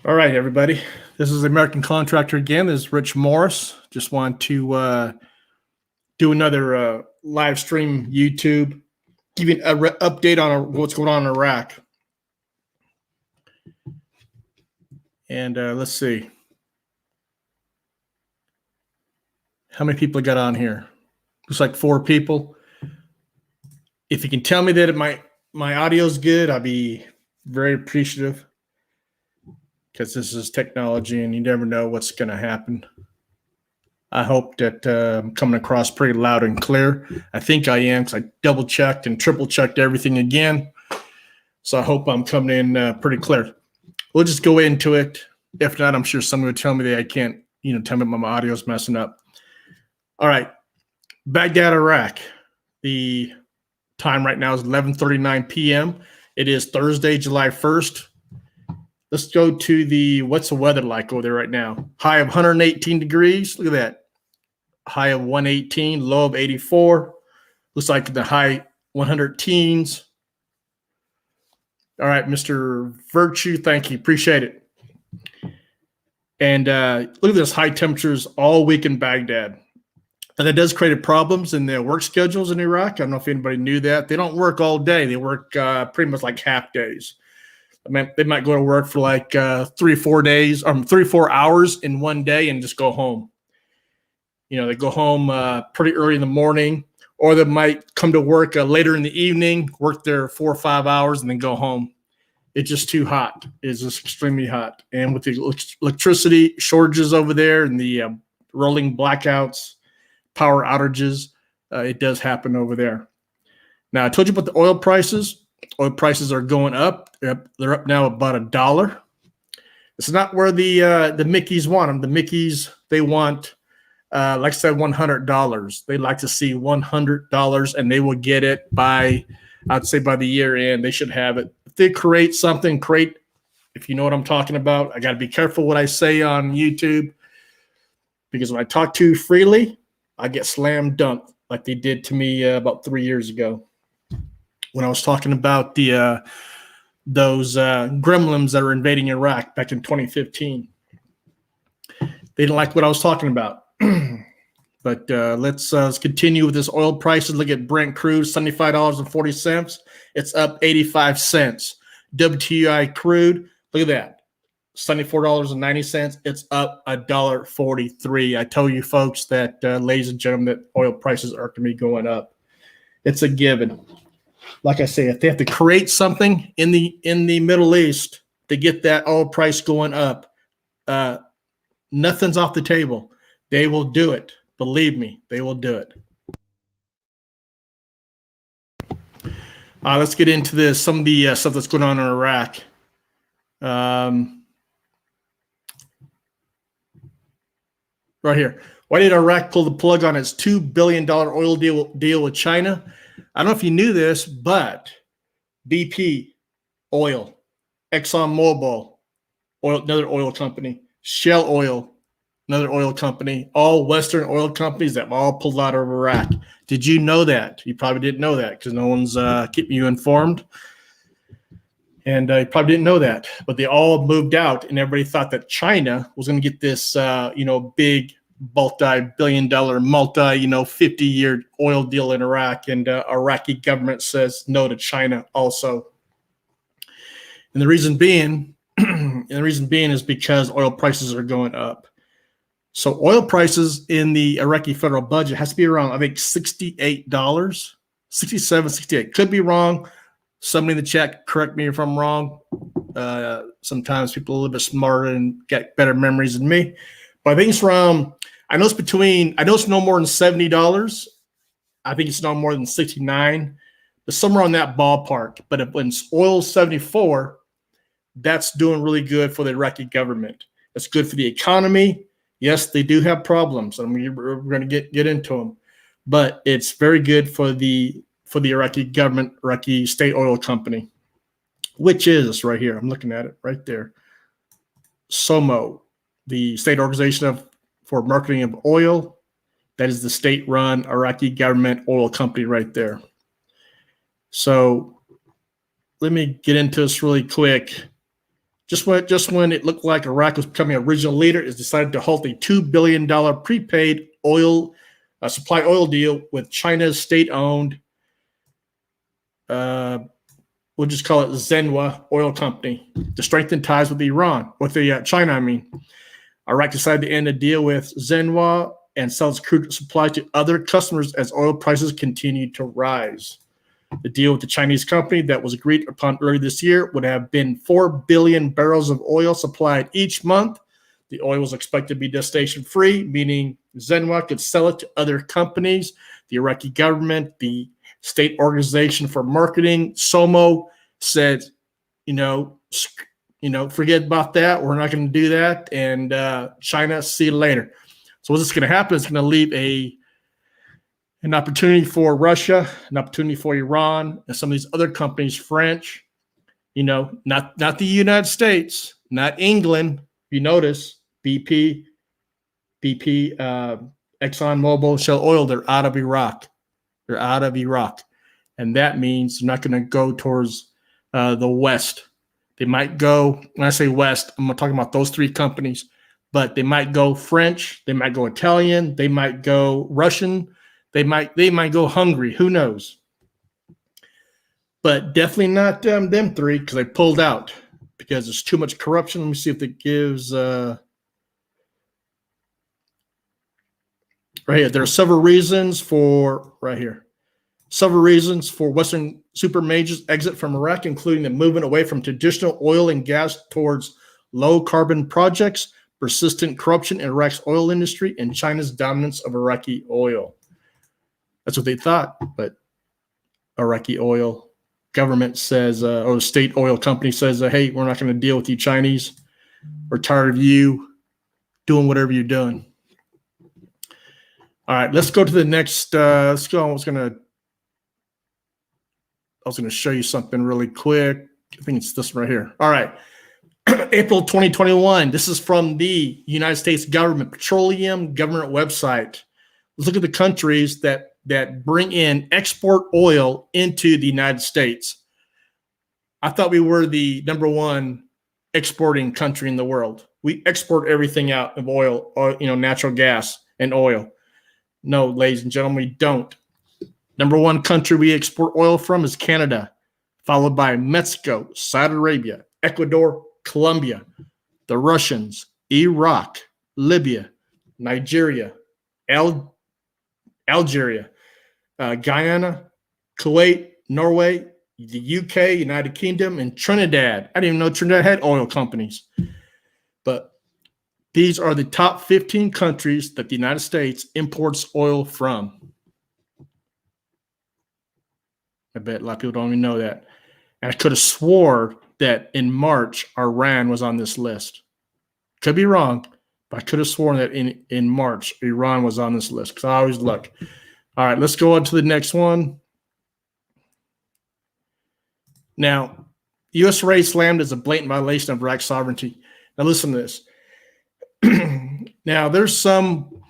All right, everybody. This is American Contractor again. This is Rich Morris. Just want to do another live stream YouTube, giving an update on what's going on in Iraq. And let's see. How many people got on here? Looks like 4 people. If you can tell me that my audio is good, I'll be very appreciative, because this is technology and you never know what's going to happen. I hope that I'm coming across pretty loud and clear. I think I am, because I double checked and triple checked everything again. So I hope I'm coming in pretty clear. We'll just go into it. If not, I'm sure someone would tell me that I can't, tell me my audio is messing up. All right. Baghdad, Iraq. The time right now is 11:39 p.m. It is Thursday, July 1st. Let's go to what's the weather like over there right now? High of 118 degrees. Look at that. High of 118, low of 84. Looks like the high 100 teens. All right, Mr. Virtue, thank you. Appreciate it. And look at this, high temperatures all week in Baghdad. And that does create problems in their work schedules in Iraq. I don't know if anybody knew that. They don't work all day. They work pretty much like half days. I mean, they might go to work for like 3-4 hours in one day and just go home. They go home pretty early in the morning, or they might come to work later in the evening, work there 4 or 5 hours, and then go home. It's just too hot. It's just extremely hot. And with the electricity shortages over there and the rolling blackouts, power outages, it does happen over there. Now, I told you about the oil prices. Oil prices are going up. They're up now about $1. It's not where the Mickeys want them. The Mickeys, they want, like I said, $100. They like to see $100, and they will get it I'd say by the year end. They should have it. If they create something, if you know what I'm talking about. I got to be careful what I say on YouTube, because when I talk too freely, I get slam dunked like they did to me about 3 years ago, when I was talking about those gremlins that were invading Iraq back in 2015. They didn't like what I was talking about. But let's continue with this oil prices. Look at Brent crude, $75.40. It's up 85 cents. WTI crude, look at that, $74.90. It's up $1.43. I tell you folks that, ladies and gentlemen, that oil prices are going to be going up. It's a given. Like I say, if they have to create something in the Middle East to get that oil price going up, nothing's off the table. They will do it. Believe me, they will do it. Let's get into some of the stuff that's going on in Iraq. Right here. Why did Iraq pull the plug on its $2 billion oil deal with China? I don't know if you knew this, but BP, oil, ExxonMobil, oil, another oil company, Shell Oil, another oil company, all Western oil companies that all pulled out of Iraq. Did you know that? You probably didn't know that, because no one's keeping you informed. And you probably didn't know that, but they all moved out, and everybody thought that China was going to get this, big multi-billion-dollar, 50-year oil deal in Iraq, and Iraqi government says no to China also. And the reason being, is because oil prices are going up. So oil prices in the Iraqi federal budget has to be around, I think, $68, $67, $68. Could be wrong. Somebody in the chat, correct me if I'm wrong. Sometimes people are a little bit smarter and get better memories than me. But I think it's around, I know it's no more than $70. I think it's no more than $69, but somewhere on that ballpark. But when oil's $74, that's doing really good for the Iraqi government. It's good for the economy. Yes, they do have problems, and we're going to get into them, but it's very good for the Iraqi government, Iraqi State Oil Company, which is right here. I'm looking at it right there. SOMO, the state organization for marketing of oil. That is the state-run Iraqi government oil company right there. So let me get into this really quick. Just when it looked like Iraq was becoming a regional leader, it decided to halt a $2 billion prepaid oil supply oil deal with China's state-owned, we'll just call it Zenwa Oil Company, to strengthen ties with China. I mean, Iraq decided to end a deal with Zenwa and sell its crude supply to other customers as oil prices continued to rise. The deal with the Chinese company that was agreed upon earlier this year would have been 4 billion barrels of oil supplied each month. The oil was expected to be destination-free, meaning Zenwa could sell it to other companies. The Iraqi government, the State Organization for Marketing, SOMO, said, forget about that. We're not going to do that. And China, see you later. So what's going to happen is going to leave an opportunity for Russia, an opportunity for Iran, and some of these other companies, French, not the United States, not England. You notice BP, ExxonMobil, Shell Oil, they're out of Iraq. They're out of Iraq. And that means they're not going to go towards the West. They might go, when I say West, I'm talking about those three companies, but they might go French, they might go Italian, they might go Russian, they might go Hungary. Who knows? But definitely not them three, because they pulled out because there's too much corruption. Let me see if it gives right here. There are several reasons for Western super majors exit from Iraq, including the movement away from traditional oil and gas towards low carbon projects, persistent corruption in Iraq's oil industry, and China's dominance of Iraqi oil. That's what they thought, but Iraqi oil government says, or state oil company says, hey, we're not going to deal with you Chinese. We're tired of you doing whatever you're doing. All right, let's go to the next. Let's go. I was going to show you something really quick. I think it's this right here. All right. April 2021. This is from the United States government, petroleum government website. Let's look at the countries that bring in export oil into the United States. I thought we were the number one exporting country in the world. We export everything out of oil, or, natural gas and oil. No, ladies and gentlemen, we don't. Number one country we export oil from is Canada, followed by Mexico, Saudi Arabia, Ecuador, Colombia, the Russians, Iraq, Libya, Nigeria, Algeria, Guyana, Kuwait, Norway, the UK, United Kingdom, and Trinidad. I didn't even know Trinidad had oil companies. But these are the top 15 countries that the United States imports oil from. I bet a lot of people don't even know that. And I could have swore that in March, Iran was on this list. Could be wrong, but I could have sworn that in March, Iran was on this list, because I always look. All right, let's go on to the next one. Now, U.S. raid slammed as a blatant violation of Iraq's sovereignty. Now, listen to this. Now, there's some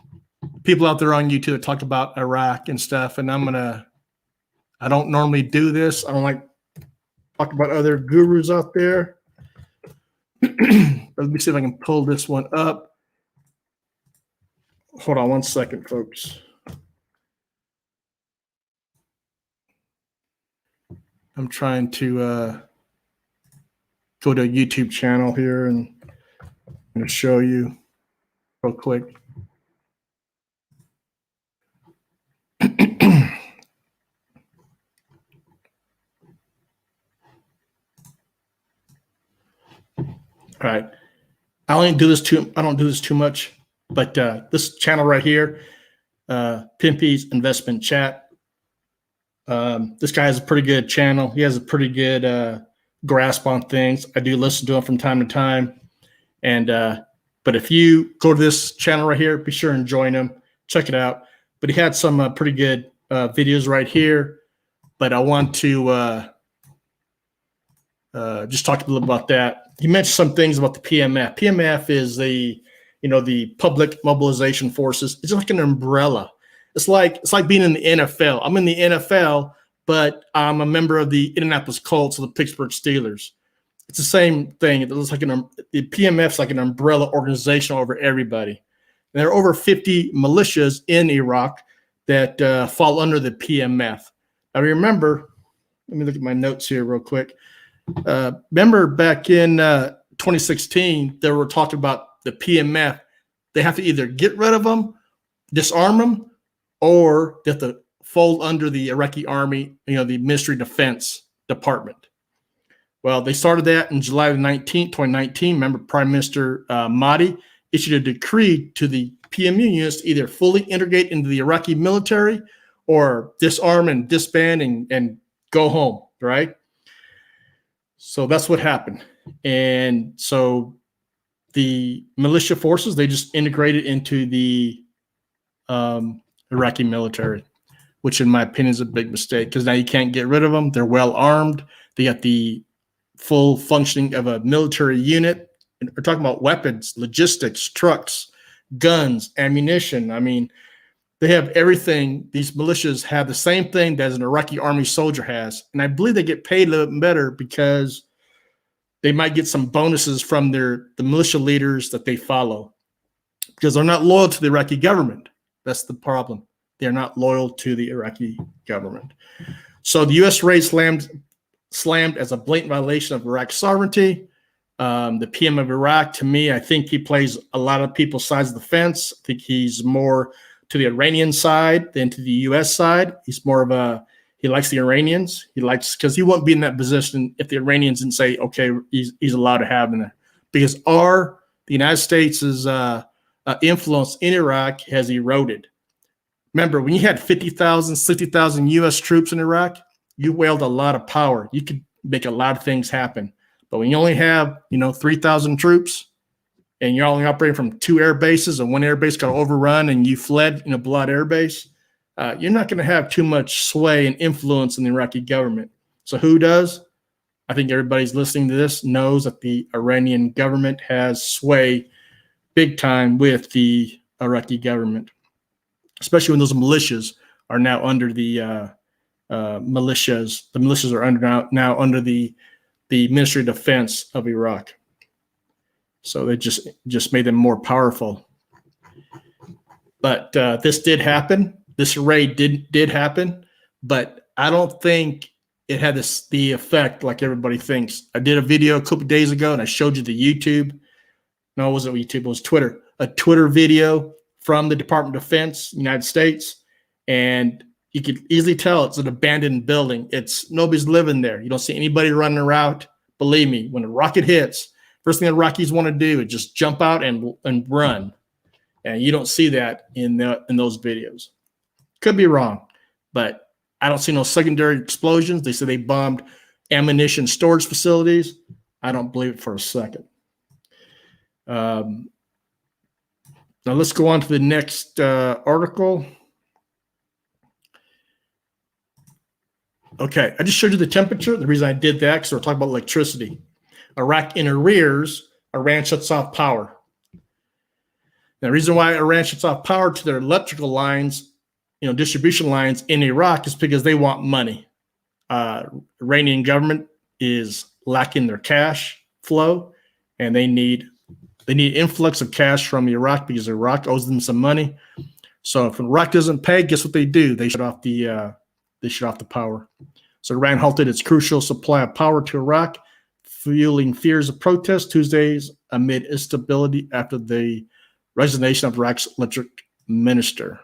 people out there on YouTube that talk about Iraq and stuff, and I don't normally do this. I don't like talk about other gurus out there. Let me see if I can pull this one up. Hold on one second, folks. I'm trying to go to a YouTube channel here, and I'm going to show you real quick. All right. I don't do this too much, but this channel right here, Pimpy's Investment Chat. This guy has a pretty good channel. He has a pretty good grasp on things. I do listen to him from time to time. And but if you go to this channel right here, be sure and join him. Check it out. But he had some pretty good videos right here. But I want to just talk a little about that. He mentioned some things about the PMF. PMF is the Public Mobilization Forces. It's like an umbrella. It's like being in the NFL. I'm in the NFL, but I'm a member of the Indianapolis Colts or the Pittsburgh Steelers. It's the same thing. It looks like the PMF's like an umbrella organization over everybody. And there are over 50 militias in Iraq that fall under the PMF. I remember, let me look at my notes here real quick. Remember back in 2016, they were talking about the PMF. They have to either get rid of them, disarm them, or they have to fold under the Iraqi army, the Ministry of Defense Department. Well, they started that in July 19, 2019. Remember, Prime Minister Mahdi issued a decree to the PMU units to either fully integrate into the Iraqi military or disarm and disband and go home, right? So that's what happened. And so the militia forces, they just integrated into the Iraqi military, which in my opinion is a big mistake because now you can't get rid of them. They're well armed. They got the full functioning of a military unit. And we're talking about weapons, logistics, trucks, guns, ammunition. I mean, they have everything. These militias have the same thing that an Iraqi army soldier has. And I believe they get paid a little bit better because they might get some bonuses from the militia leaders that they follow because they're not loyal to the Iraqi government. That's the problem. They're not loyal to the Iraqi government. So the U.S. raid slammed as a blatant violation of Iraq's sovereignty. The PM of Iraq, to me, I think he plays a lot of people's sides of the fence. I think he's more to the Iranian side than to the U.S. side. He's more of he likes the Iranians. Because he wouldn't be in that position if the Iranians didn't say, okay, he's allowed to have it. Because the United States' influence in Iraq has eroded. Remember, when you had 50,000, 60,000 U.S. troops in Iraq, you wield a lot of power. You could make a lot of things happen. But when you only have, 3,000 troops and you're only operating from 2 air bases and 1 air base got overrun and you fled in a Balad air base, you're not going to have too much sway and influence in the Iraqi government. So who does? I think everybody's listening to this knows that the Iranian government has sway big time with the Iraqi government, especially when those militias are now under the militias. The militias are now under the Ministry of Defense of Iraq. So they just made them more powerful. But this did happen. This raid did happen, but I don't think it had the effect like everybody thinks. I did a video a couple of days ago, and I showed you the YouTube. No, it wasn't YouTube. It was Twitter. A Twitter video from the Department of Defense, United States, and you could easily tell it's an abandoned building. Nobody's living there. You don't see anybody running around. Believe me, when a rocket hits, first thing the Iraqis want to do is just jump out and run. And you don't see that in those videos. Could be wrong, but I don't see no secondary explosions. They say they bombed ammunition storage facilities. I don't believe it for a second. Now let's go on to the next article. Okay, I just showed you the temperature. The reason I did that because we're talking about electricity. Iraq in arrears, Iran shuts off power. Now, the reason why Iran shuts off power to their electrical lines, distribution lines in Iraq is because they want money. Iranian government is lacking their cash flow, and they need influx of cash from Iraq because Iraq owes them some money. So if Iraq doesn't pay, guess what they do? They shut off the power. So Iran halted its crucial supply of power to Iraq, fueling fears of protest Tuesdays amid instability after the resignation of Iraq's electric minister.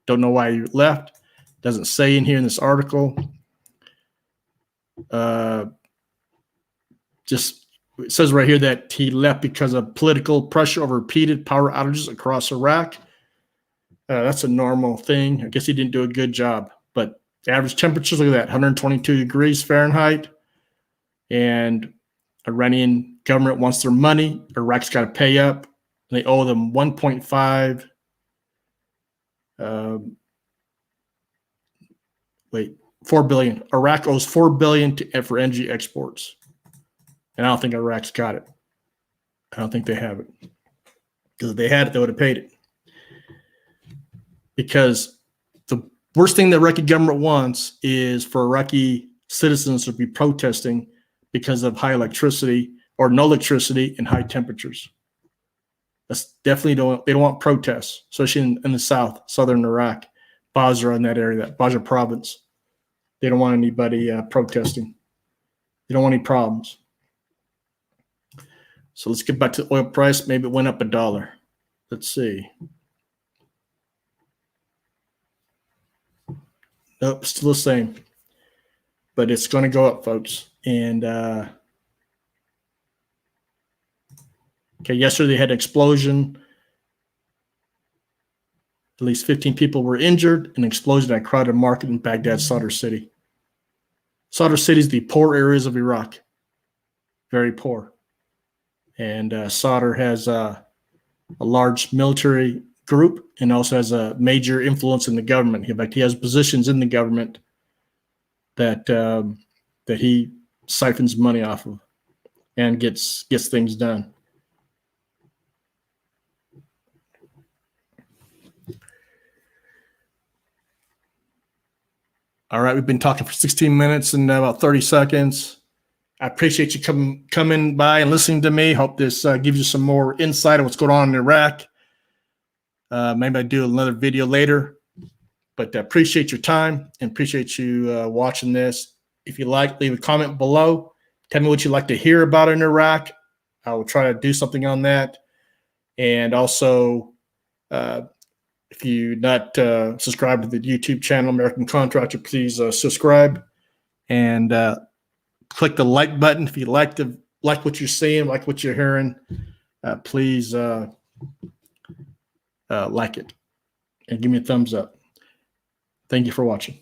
Don't know why he left. Doesn't say in here in this article. Just it says right here that he left because of political pressure over repeated power outages across Iraq. That's a normal thing. I guess he didn't do a good job. But the average temperatures, look at that, 122 degrees Fahrenheit. And Iranian government wants their money. Iraq's got to pay up. They owe them 1.5. 4 billion. Iraq owes 4 billion for energy exports. And I don't think Iraq's got it. I don't think they have it. Because if they had it, they would have paid it. Because the worst thing the Iraqi government wants is for Iraqi citizens to be protesting because of high electricity or no electricity and high temperatures. That's definitely they don't want protests, especially in the south, southern Iraq, Basra in that area, that Basra province. They don't want anybody protesting. They don't want any problems. So let's get back to the oil price. Maybe it went up $1. Let's see. Nope, still the same. But it's going to go up, folks. And okay, yesterday they had an explosion. At least 15 people were injured. An explosion at a crowded market in Baghdad, Sadr City. Sadr City is the poor areas of Iraq. Very poor. And Sadr has a large military group and also has a major influence in the government. In fact, he has positions in the government that that he siphons money off of and gets things done. All right, we've been talking for 16 minutes and about 30 seconds. I appreciate you coming by and listening to me. Hope this gives you some more insight on what's going on in Iraq. Maybe I'll do another video later, but appreciate your time and appreciate you watching this. If you like, leave a comment below. Tell me what you'd like to hear about in Iraq. I will try to do something on that. And also, if you're not subscribed to the YouTube channel, American Contractor, please subscribe and click the like button. If you like what you're seeing, like what you're hearing, please like it and give me a thumbs up. Thank you for watching.